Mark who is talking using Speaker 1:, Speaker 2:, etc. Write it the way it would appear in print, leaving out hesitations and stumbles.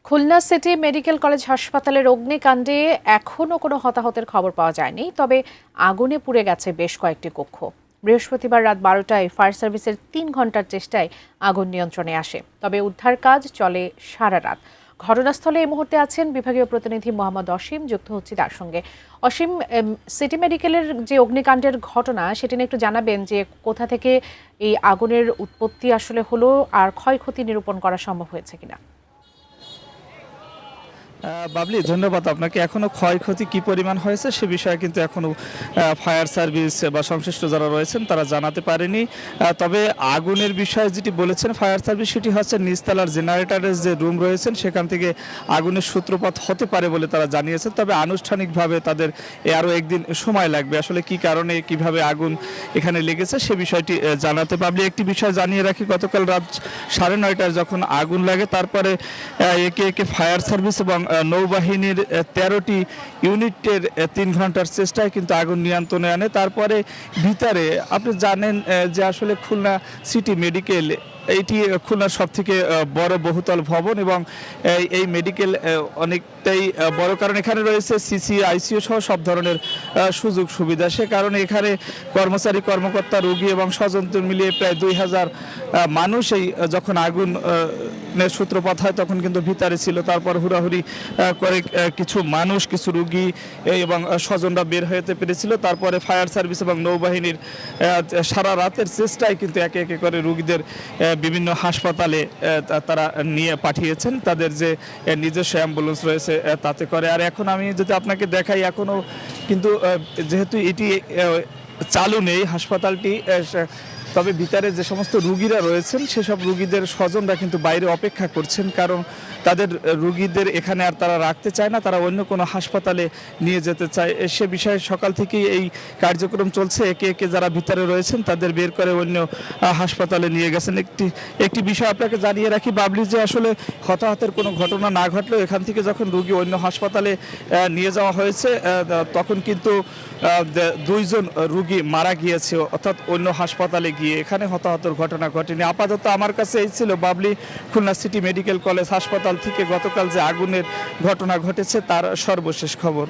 Speaker 1: Khulna city medical college হাসপাতালের অগ্নিকাণ্ডে এখনও কোনো হতাহতের খবর পাওয়া যায়নি, তবে আগুনে পুড়ে গেছে বেশ কয়েকটি কক্ষ। বৃহস্পতিবার রাত 12টায় ফায়ার সার্ভিসের 3 ঘন্টার চেষ্টায় আগুন নিয়ন্ত্রণে আসে, তবে উদ্ধার কাজ চলে সারা রাত। ঘটনাস্থলে এই মুহূর্তে আছেন বিভাগীয় প্রতিনিধি মোহাম্মদ অসীম, যুক্ত হচ্ছে তার সঙ্গে। অসীম, সিটি মেডিকেলের যে অগ্নিকাণ্ডের ঘটনা সেটি নিয়ে একটু জানাবেন যে কোথা থেকে এই আগুনের উৎপত্তি আসলে হলো আর ক্ষয়ক্ষতি নিরূপণ করা সম্ভব হয়েছে কিনা।
Speaker 2: বাবলি, ধন্যবাদ আপনাকে। এখনো ক্ষয়ক্ষতি কি পরিমাণ হয়েছে সে বিষয়ে কিন্তু এখনো ফায়ার সার্ভিস বা সংশ্লিষ্ট যারা রয়েছেন তারা জানাতে পারেনি। তবে আগুনের বিষয়ে যেটি বলেছেন ফায়ার সার্ভিস, সেটি হচ্ছে নিচতলার জেনারেটরের যে রুম রয়েছেন সেখান থেকে আগুনের সূত্রপাত হতে পারে বলে তারা জানিয়েছেন। তবে আনুষ্ঠানিকভাবে তাদের আরও একদিন সময় লাগবে আসলে কি কারণে কিভাবে আগুন এখানে লেগেছে সে বিষয়টি জানাতে। পাবলি, একটি বিষয় জানিয়ে রাখি, গতকাল রাত 9:30টায় যখন আগুন লাগে তারপরে একে একে ফায়ার সার্ভিস এবং নৌবাহিনীর 13টি ইউনিটের 3 ঘন্টার চেষ্টায় কিন্তু আগুন নিয়ন্ত্রণে আনে। তারপরে ভিতরে আপনি জানেন যে আসলে খুলনা সিটি মেডিকেল এইটি খুলনার সবথেকে বড় বহুতল ভবন এবং এই মেডিকেল অনেকটাই বড়, কারণ এখানে রয়েছে সিসি, আইসিইউ সহ সব ধরনের সুযোগ সুবিধা। সে কারণে এখানে কর্মচারী, কর্মকর্তা, রোগী এবং স্বজনদের মিলিয়ে প্রায় 2000 মানুষ এই যখন আগুন সূত্রপাত হয় তখন কিন্তু ভিতরে ছিল। তারপর হুড়াহুড়ি করে কিছু মানুষ, কিছু রোগী এবং স্বজনরা বের হতে পেরেছিল। তারপরে ফায়ার সার্ভিস এবং নৌবাহিনীর সারা রাতের চেষ্টায় কিন্তু একে একে করে রোগীদের বিভিন্ন হাসপাতালে তারা নিয়ে পাঠিয়েছেন তাদের যে নিজস্ব অ্যাম্বুলেন্স রয়েছে তাতে করে। আর এখন আমি যদি আপনাকে দেখাই, এখনও কিন্তু যেহেতু এটি চালু নেই হাসপাতালটি, তবে ভিতরে যে সমস্ত রুগীরা রয়েছেন সেসব রুগীদের স্বজনরা কিন্তু বাইরে অপেক্ষা করছেন, কারণ তাদের রুগীদের এখানে আর তারা রাখতে চায় না, তারা অন্য কোনো হাসপাতালে নিয়ে যেতে চায়। সে বিষয়ে সকাল থেকেই এই কার্যক্রম চলছে। একে একে যারা ভিতরে রয়েছেন তাদের বের করে অন্য হাসপাতালে নিয়ে গেছেন। একটি বিষয় আপনাকে জানিয়ে রাখি বাবলি, যে আসলে হতাহতের কোনো ঘটনা না ঘটলেও এখান থেকে যখন রুগী অন্য হাসপাতালে নিয়ে যাওয়া হয়েছে তখন কিন্তু 2 জন রুগী মারা গিয়েছে, অর্থাৎ অন্য হাসপাতালে গিয়ে। এখানে হতাহতের ঘটনা ঘটেনি। আপাতত আমার কাছে এই ছিল Babli Khulna city medical college হাসপাতাল থেকে গতকাল যে আগুনের ঘটনা ঘটেছে তার সর্বশেষ খবর।